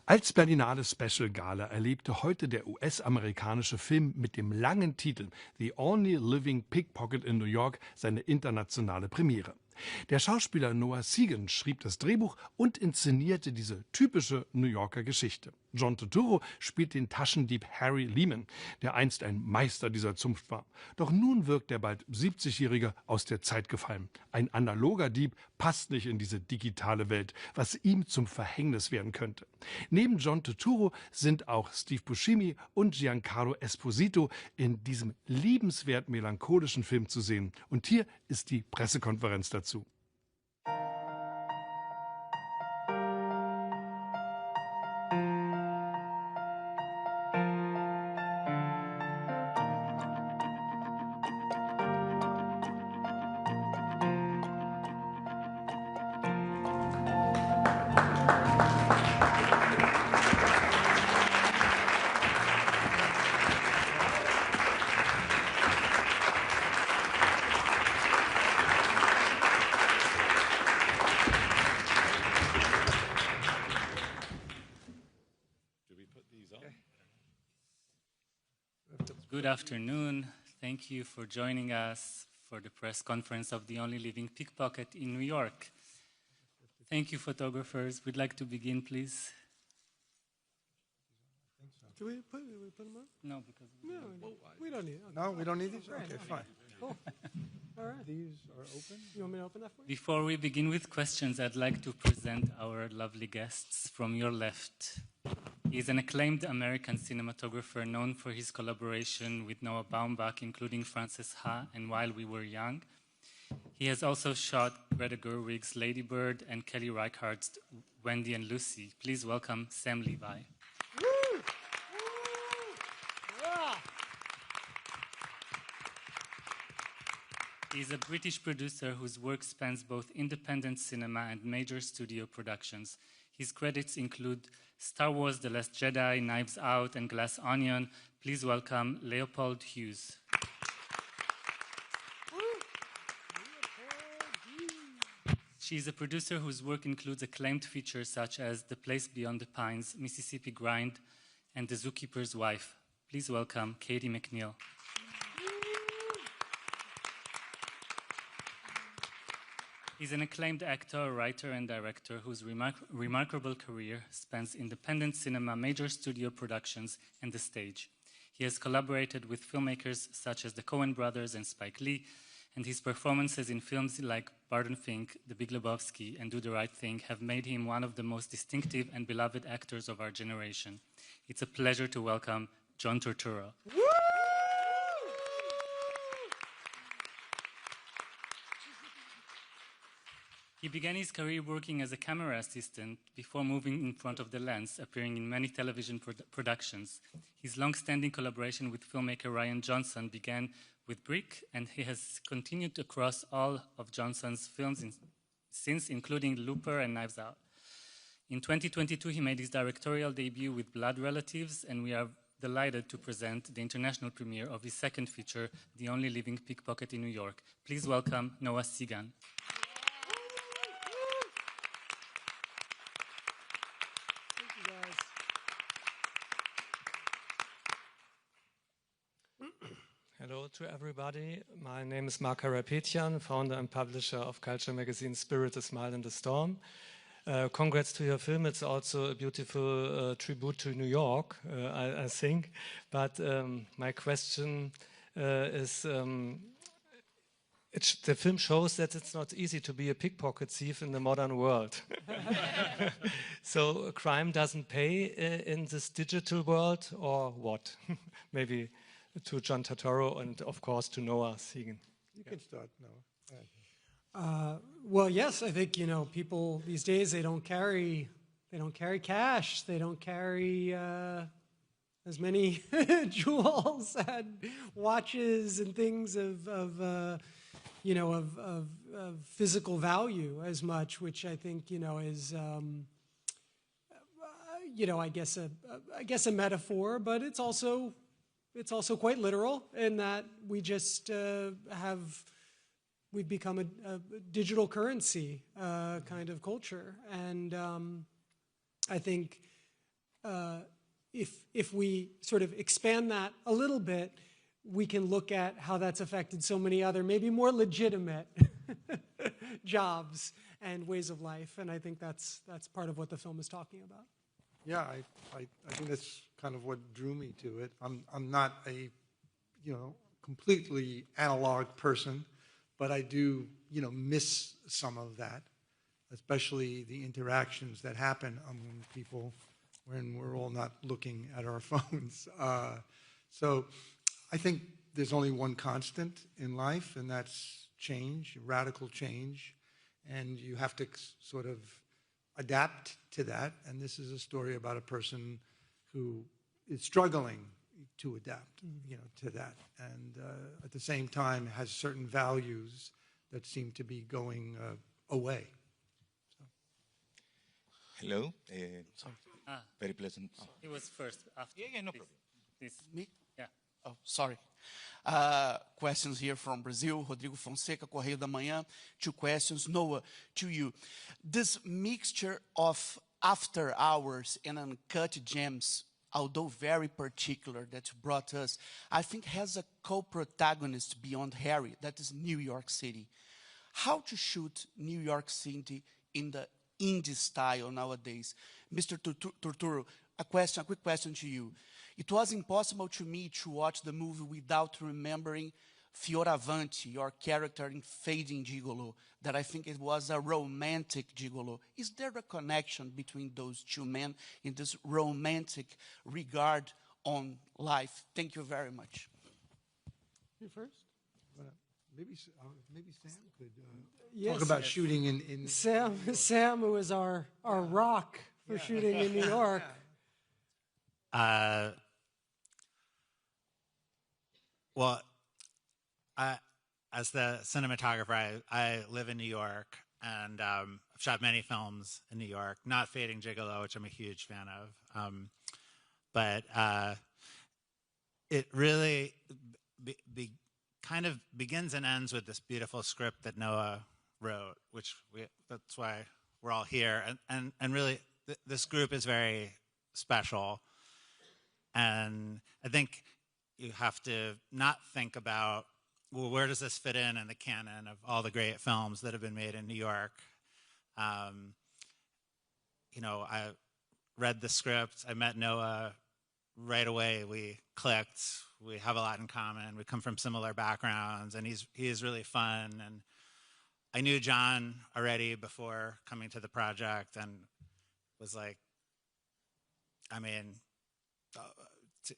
Als Berlinale Special Gala erlebte heute der US-amerikanische Film mit dem langen Titel The Only Living Pickpocket in New York seine internationale Premiere. Der Schauspieler Noah Segan schrieb das Drehbuch und inszenierte diese typische New Yorker Geschichte. John Turturro spielt den Taschendieb Harry Lehman, der einst ein Meister dieser Zunft war. Doch nun wirkt der bald 70-Jährige aus der Zeit gefallen. Ein analoger Dieb passt nicht in diese digitale Welt, was ihm zum Verhängnis werden könnte. Neben John Turturro sind auch Steve Buscemi und Giancarlo Esposito in diesem liebenswert melancholischen Film zu sehen. Und hier ist die Pressekonferenz dazu. Good afternoon. Thank you for joining us for the press conference of the Only Living Pickpocket in New York. Thank you, photographers. We'd like to begin, please. Do we put them on? No, because we don't need it. No, we don't need these? Okay, fine. Cool. All right. These are open? You want me to open that for you? before we begin with questions, I'd like to present our lovely guests from your left. He's an acclaimed American cinematographer known for his collaboration with Noah Baumbach, including Frances Ha and While We Were Young. He has also shot Greta Gerwig's Lady Bird and Kelly Reichardt's Wendy and Lucy. Please welcome Sam Levi. He's a British producer whose work spans both independent cinema and major studio productions. His credits include Star Wars: The Last Jedi, Knives Out, and Glass Onion. Please welcome Leopold Hughes. She's a producer whose work includes acclaimed features such as The Place Beyond the Pines, Mississippi Grind, and The Zookeeper's Wife. Please welcome Katie McNeil. He's an acclaimed actor, writer, and director whose remarkable career spans independent cinema, major studio productions, and the stage. He has collaborated with filmmakers such as the Coen brothers and Spike Lee, and his performances in films like Barton Fink, The Big Lebowski, and Do the Right Thing have made him one of the most distinctive and beloved actors of our generation. It's a pleasure to welcome John Turturro. He began his career working as a camera assistant before moving in front of the lens, appearing in many television productions. His long-standing collaboration with filmmaker Rian Johnson began with Brick, and he has continued across all of Johnson's films since, including Looper and Knives Out. In 2022, he made his directorial debut with Blood Relatives, and we are delighted to present the international premiere of his second feature, The Only Living Pickpocket in New York. Please welcome Noah Segan. Hello to everybody. My name is Mark Karapetian, founder and publisher of culture magazine Spirit, A Smile in the Storm. Congrats to your film. It's also a beautiful tribute to New York, I think. But my question is, the film shows that it's not easy to be a pickpocket thief in the modern world. So crime doesn't pay in this digital world, or what? Maybe to John Turturro and, of course, to Noah Segan. You can start, Noah. Well, yes, I think, people these days, they don't carry cash. They don't carry as many jewels and watches and things of physical value as much, which I think, is, I guess a metaphor, but it's also quite literal in that we just we've become a digital currency kind of culture. And I think if we sort of expand that a little bit, we can look at how that's affected so many other, maybe more legitimate jobs and ways of life. And I think that's part of what the film is talking about. Yeah, I think that's kind of what drew me to it. I'm not a, completely analog person, but I do, miss some of that, especially the interactions that happen among people when we're all not looking at our phones. So I think there's only one constant in life, and that's change, radical change, and you have to sort of adapt to that. And this is a story about a person who is struggling to adapt, to that, and at the same time has certain values that seem to be going away. So. Hello. Very pleasant. He was first. After. Yeah, no problem. Please. Me? Yeah. Oh, sorry. Questions here from Brazil. Rodrigo Fonseca, Correio da Manhã. 2 questions. Noah, to you. This mixture of after hours and uncut gems, although very particular, that you brought us, I think has a co-protagonist beyond Harry, that is New York City. How to shoot New York City in the indie style nowadays? Mr. Turturro, a quick question to you. It was impossible to me to watch the movie without remembering Fioravanti, your character in Fading Gigolo, that I think it was a romantic gigolo. Is there a connection between those two men in this romantic regard on life? Thank you very much. You first? Maybe Sam could talk about shooting in Sam, who is our rock for shooting in New York. Well, as the cinematographer, I live in New York, and I've shot many films in New York, not Fading Gigolo, which I'm a huge fan of. But it really kind of begins and ends with this beautiful script that Noah wrote, that's why we're all here. And really, this group is very special. And I think you have to not think about, well, where does this fit in the canon of all the great films that have been made in New York? I read the script. I met Noah right away. We clicked. We have a lot in common. We come from similar backgrounds, and he's really fun. And I knew John already before coming to the project, and was like,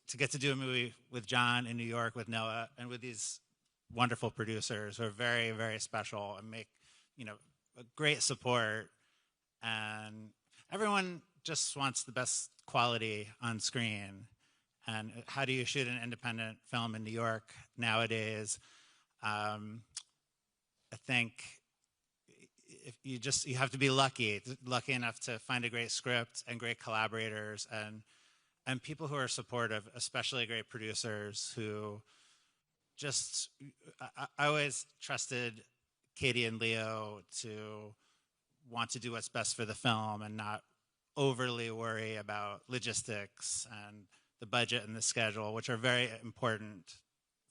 to get to do a movie with John in New York with Noah and with these wonderful producers who are very, very special and make, a great support. And everyone just wants the best quality on screen. And how do you shoot an independent film in New York nowadays? I think if you have to be lucky enough to find a great script and great collaborators and people who are supportive, especially great producers who just, I always trusted Katie and Leo to want to do what's best for the film and not overly worry about logistics and the budget and the schedule, which are very important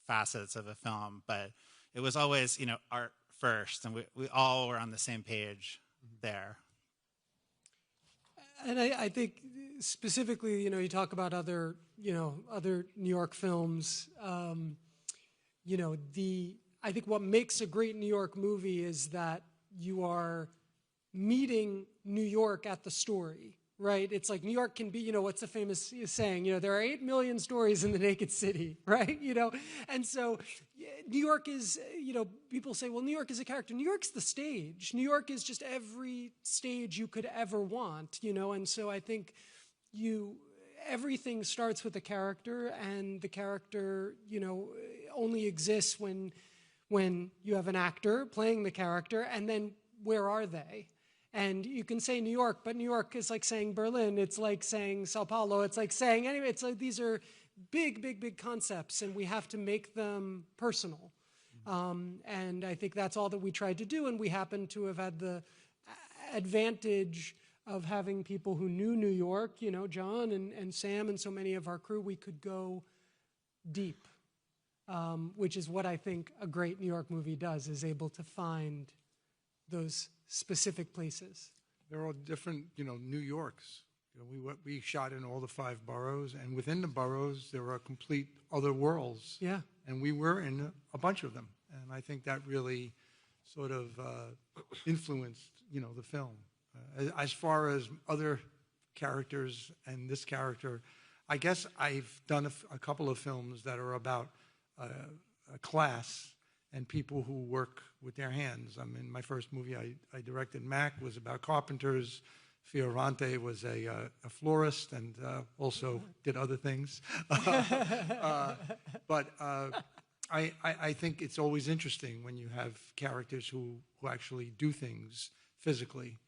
facets of a film. But it was always, art first, and we all were on the same page there. And I think specifically, you talk about other New York films. I think what makes a great New York movie is that you are meeting New York at the story, right? It's like New York can be, what's the famous saying? There are 8 million stories in the naked city, right? And so New York is, people say, well, New York is a character. New York's the stage. New York is just every stage you could ever want, and so I think everything starts with the character, and the character, only exists when you have an actor playing the character, and then where are they? And you can say New York, but New York is like saying Berlin. It's like saying Sao Paulo. It's like saying, anyway, it's like these are big, big, big concepts, and we have to make them personal. And I think that's all that we tried to do, and we happen to have had the advantage of having people who knew New York, you know, John and Sam and so many of our crew, we could go deep, which is what I think a great New York movie does, is able to find those specific places. They're all different, you know, New Yorks. You know, we shot in all the 5 boroughs, and within the boroughs, there are complete other worlds. Yeah. And we were in a bunch of them. And I think that really sort of influenced, you know, the film. As far as other characters and this character, I guess I've done a couple of films that are about a class and people who work with their hands. I mean, my first movie I directed, Mac, was about carpenters. Fiorante was a florist and also did other things. But I think it's always interesting when you have characters who actually do things physically.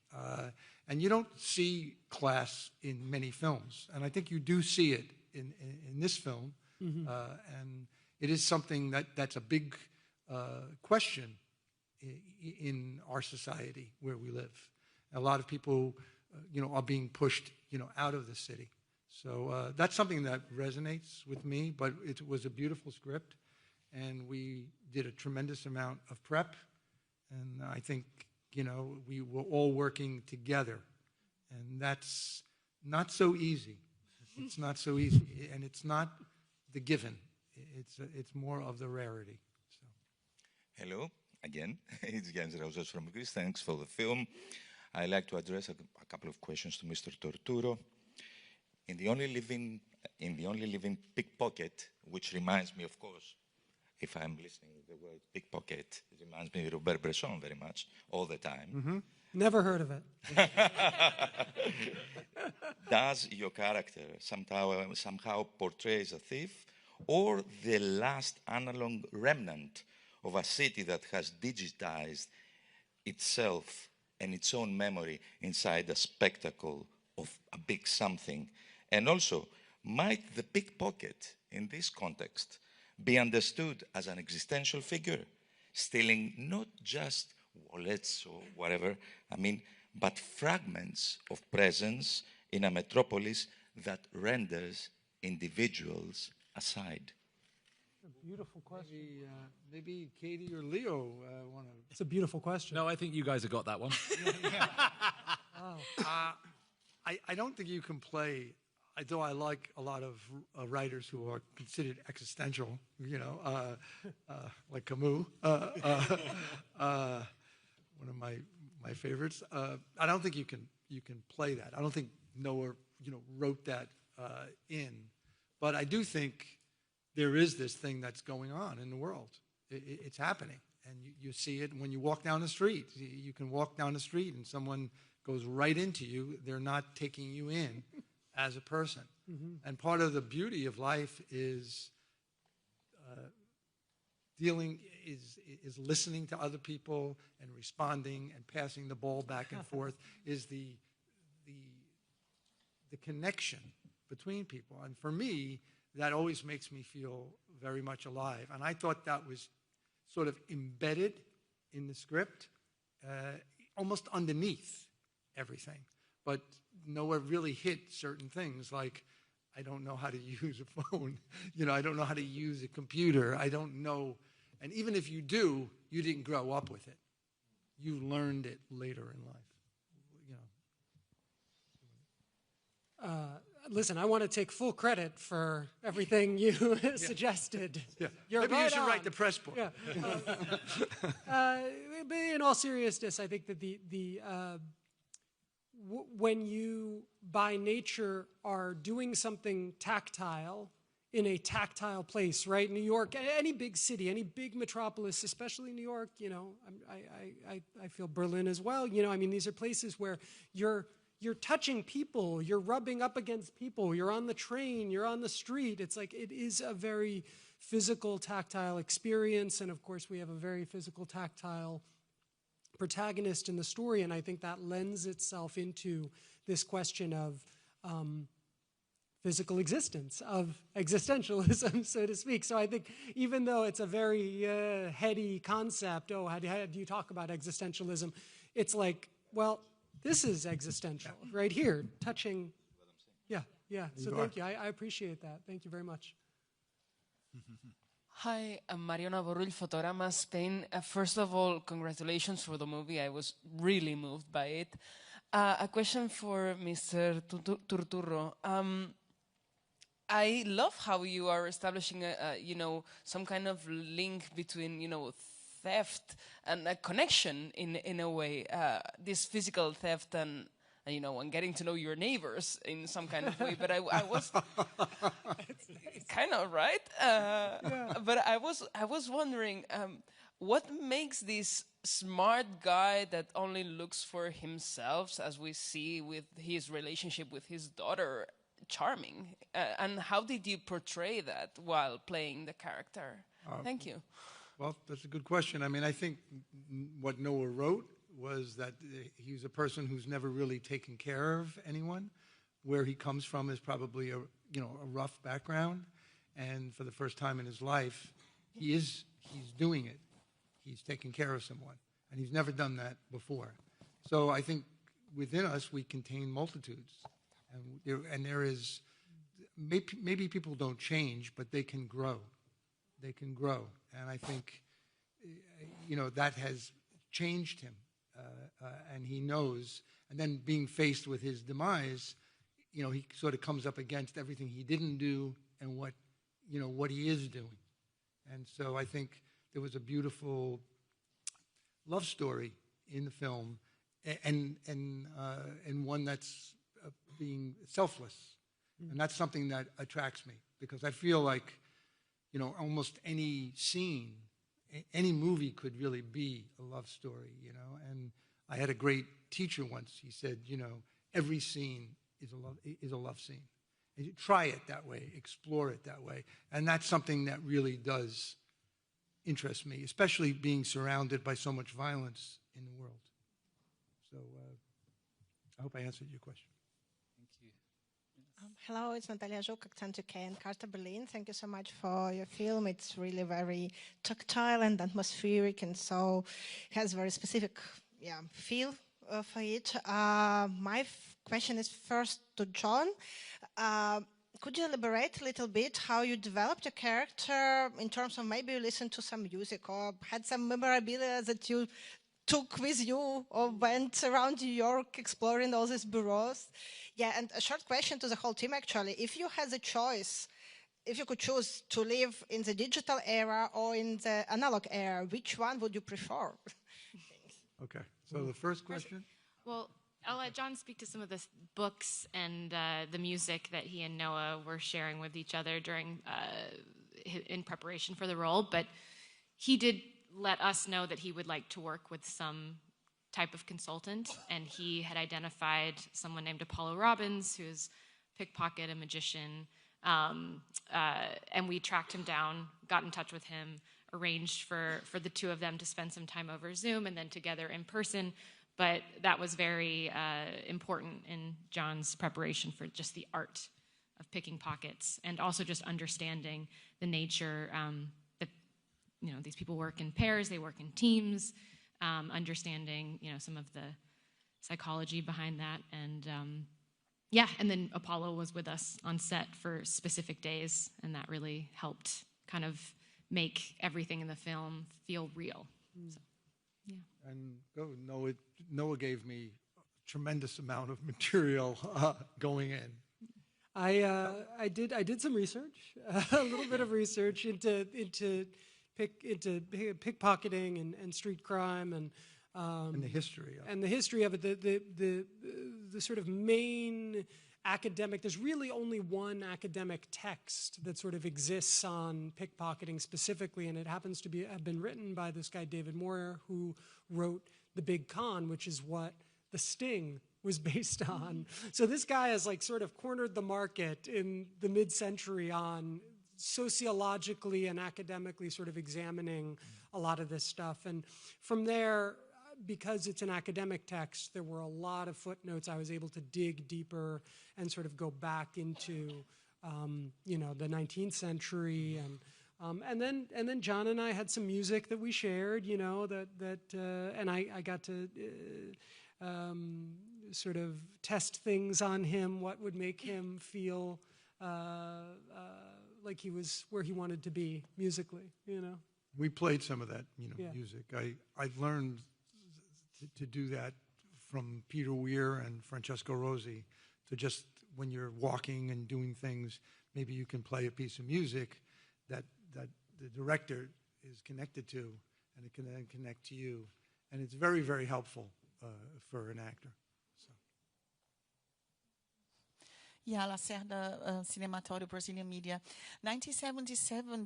And you don't see class in many films. And I think you do see it in this film. Mm-hmm. And it is something that's a big question in our society where we live. A lot of people, you know, are being pushed, you know, out of the city. So that's something that resonates with me, but it was a beautiful script, and we did a tremendous amount of prep, and I think, you know, we were all working together, and that's not so easy. It's not so easy, and it's not the given. It's more of the rarity. So. Hello, again. It's Giancarlo from Greece. Thanks for the film. I'd like to address a couple of questions to Mr. Turturro. In the Only Living Pickpocket, which reminds me, of course, if I'm listening to the word pickpocket, it reminds me of Robert Bresson very much, all the time. Mm-hmm. Never heard of it. Does your character somehow portrays a thief, or the last analog remnant of a city that has digitized itself and its own memory inside a spectacle of a big something? And also, might the pickpocket in this context be understood as an existential figure, stealing not just wallets or whatever, but fragments of presence in a metropolis that renders individuals aside? A beautiful question. Maybe Katie or Leo want to. It's a beautiful question. No, I think you guys have got that one. Wow. I don't think you can play. Though I like a lot of writers who are considered existential, you know, like Camus, one of my favorites. I don't think you can play that. I don't think Noah, you know, wrote that in, but I do think there is this thing that's going on in the world. It's happening, and you see it when you walk down the street. You can walk down the street and someone goes right into you. They're not taking you in as a person. Mm-hmm. And part of the beauty of life is listening to other people and responding and passing the ball back and forth, is the connection between people. And for me, that always makes me feel very much alive. And I thought that was sort of embedded in the script, almost underneath everything. But Noah really hit certain things, like, I don't know how to use a phone. You know, I don't know how to use a computer. I don't know. And even if you do, you didn't grow up with it. You learned it later in life. You know. Listen, I want to take full credit for everything you suggested. Yeah. You're Maybe right you should on. write the press book. Yeah. But in all seriousness, I think that when you, by nature, are doing something tactile in a tactile place, right? New York, any big city, any big metropolis, especially New York, you know, I feel Berlin as well. You know, I mean, these are places where you're touching people, you're rubbing up against people, you're on the train, you're on the street. It's like, it is a very physical, tactile experience. And of course, we have a very physical, tactile protagonist in the story. And I think that lends itself into this question of physical existence, of existentialism, so to speak. So I think even though it's a very heady concept, how do you talk about existentialism? It's like, well, This is existential, right here, touching. Yeah, yeah. So thank you. I appreciate that. Thank you very much. Hi, I'm Mariona Borull, Fotograma, Spain. First of all, congratulations for the movie. I was really moved by it. A question for Mr. Turturro. I love how you are establishing some kind of link between, theft and a connection in a way, this physical theft and getting to know your neighbors in some kind of way. But I was kind of right. But I was wondering, what makes this smart guy that only looks for himself, as we see with his relationship with his daughter, charming? And how did you portray that while playing the character? Thank you. Well, that's a good question. I mean, I think what Noah wrote was that he was a person who's never really taken care of anyone. Where he comes from is probably a rough background, and for the first time in his life, he's doing it. He's taking care of someone, and he's never done that before. So I think within us we contain multitudes, and there is maybe people don't change, but they can grow. They can grow, and I think that has changed him, and he knows. And then being faced with his demise, he sort of comes up against everything he didn't do and what he is doing. And so I think there was a beautiful love story in the film, and one that's being selfless, and that's something that attracts me, because I feel like almost any scene, any movie could really be a love story, and I had a great teacher once. He said, every scene is a love scene. And try it that way, explore it that way, and that's something that really does interest me, especially being surrounded by so much violence in the world. So I hope I answered your question. Hello, it's Natalia Żuk, Accent UK and Carta Berlin. Thank you so much for your film. It's really very tactile and atmospheric, and so has very specific feel for it. My question is first to John. Could you elaborate a little bit how you developed your character in terms of maybe you listened to some music or had some memorabilia that you took with you or went around New York exploring all these bureaus? Yeah, and a short question to the whole team, actually. If you had the choice, if you could choose to live in the digital era or in the analog era, which one would you prefer? Okay, so the first question? Well, I'll let John speak to some of the books and the music that he and Noah were sharing with each other during in preparation for the role, but he did let us know that he would like to work with some type of consultant, and he had identified someone named Apollo Robbins, who's pickpocket, a magician, and we tracked him down, got in touch with him, arranged for the two of them to spend some time over Zoom and then together in person. But that was very important in John's preparation for just the art of picking pockets, and also just understanding the nature that these people work in pairs, they work in teams, understanding some of the psychology behind that, and and then Apollo was with us on set for specific days, and that really helped kind of make everything in the film feel real. So, yeah. And Noah gave me a tremendous amount of material going in. I did some research, a little bit of research into pickpocketing and street crime and the history of it. And the history of it. The sort of main academic. There's really only one academic text that sort of exists on pickpocketing specifically, and it happens to have been written by this guy David Moyer, who wrote The Big Con, which is what The Sting was based on. So this guy has sort of cornered the market in the mid-century on sociologically and academically sort of examining a lot of this stuff. And from there, because it's an academic text, there were a lot of footnotes. I was able to dig deeper and sort of go back into, the 19th century, and then John and I had some music that we shared, and I got to sort of test things on him, what would make him feel like he was where he wanted to be musically, you know. We played some of that, you know, Yeah. music. I've learned to do that from Peter Weir and Francesco Rosi, to just when you're walking and doing things, maybe you can play a piece of music that the director is connected to, and it can then connect to you. And it's very, very helpful for an actor. So. Yeah, Lacerda, Cinematório Brazilian Media. 1977,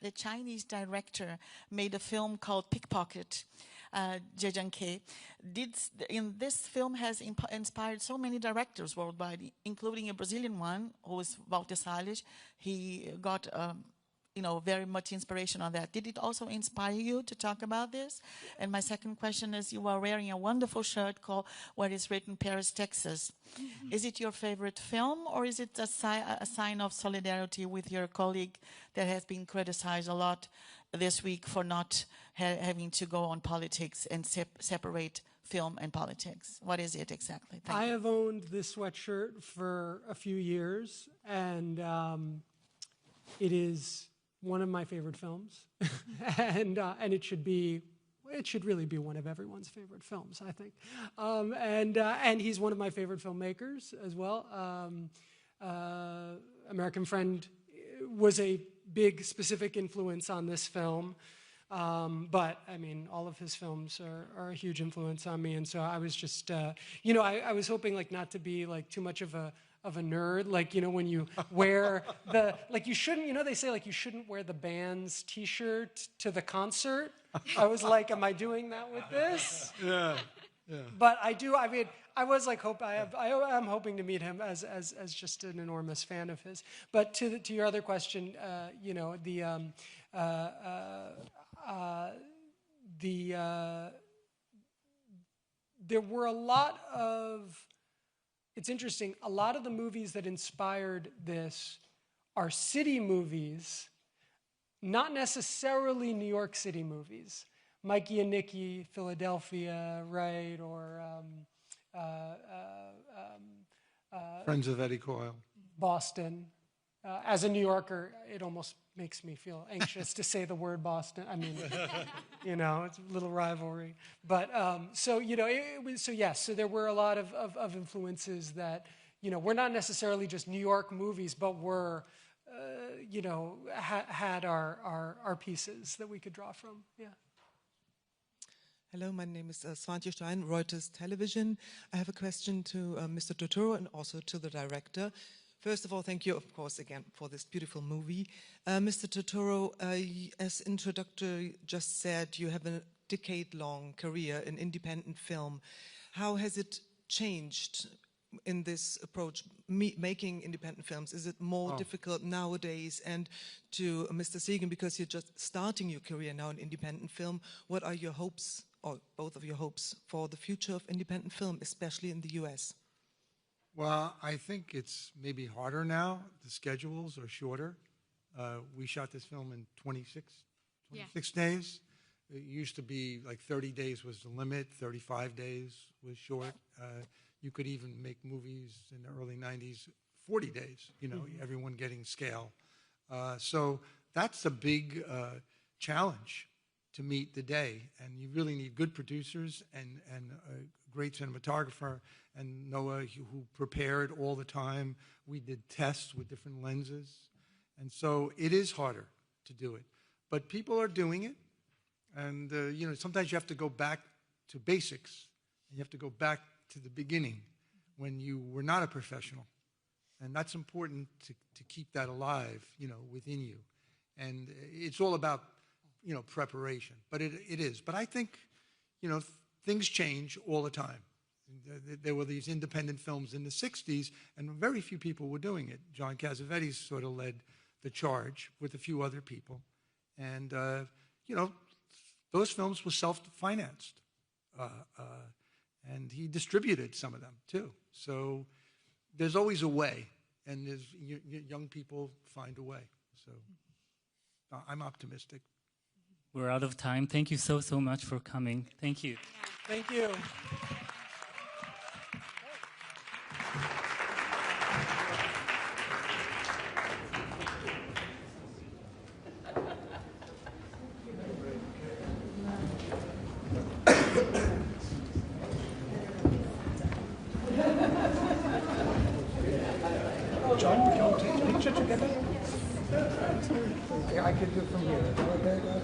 the Chinese director made a film called Pickpocket, Giancarlo. This film has inspired so many directors worldwide, including a Brazilian one, who is Walter Salles. He got very much inspiration on that. Did it also inspire you to talk about this? And my second question is, you are wearing a wonderful shirt where it's written Paris, Texas. Mm-hmm. Is it your favorite film, or is it a sign of solidarity with your colleague that has been criticized a lot this week for not having to go on politics and separate film and politics? What is it exactly? Thank you. I have owned this sweatshirt for a few years, and it is one of my favorite films, and it should really be one of everyone's favorite films, I think. And he's one of my favorite filmmakers as well. American Friend was a big specific influence on this film, but I mean, all of his films are a huge influence on me, and so I was just, I was hoping like not to be like too much of a nerd, like, when you wear you shouldn't, they say like you shouldn't wear the band's t-shirt to the concert. I was like, am I doing that with this? Yeah. But I do, I mean, I was like, I'm hoping to meet him as just an enormous fan of his. But to your other question, there were a lot of, it's interesting, a lot of the movies that inspired this are city movies, not necessarily New York City movies. Mikey and Nicky, Philadelphia, right? Or Friends of Eddie Coyle. Boston. As a New Yorker, it almost makes me feel anxious to say the word Boston. I mean, it's a little rivalry. But so there were a lot of influences that, were not necessarily just New York movies, but were, had our pieces that we could draw from. Yeah. Hello, my name is Swantje Stein, Reuters Television. I have a question to Mr. Turturro and also to the director. First of all, thank you, of course, again, for this beautiful movie. Mr. Turturro, as introductor just said, you have a decade-long career in independent film. How has it changed in this approach, making independent films? Is it more difficult nowadays? And to Mr. Segan, because you're just starting your career now in independent film, what are your hopes, or both of your hopes, for the future of independent film, especially in the US? Well, I think it's maybe harder now. The schedules are shorter. We shot this film in 26 days. It used to be like 30 days was the limit, 35 days was short. You could even make movies in the early 90s, 40 days, everyone getting scale. So that's a big challenge to meet the day. And you really need good producers and a great cinematographer, and Noah, who prepared all the time. We did tests with different lenses. And so it is harder to do it. But people are doing it. And, sometimes you have to go back to basics. And you have to go back to the beginning when you were not a professional. And that's important to keep that alive, within you. And it's all about, preparation. But it is. But I think, things change all the time. There were these independent films in the 60s, and very few people were doing it. John Cassavetes sort of led the charge with a few other people. And, those films were self-financed. And he distributed some of them, too. So there's always a way, and young people find a way. So I'm optimistic. We're out of time. Thank you so much for coming. Thank you. Thank you. I could do it from here. Okay, guys?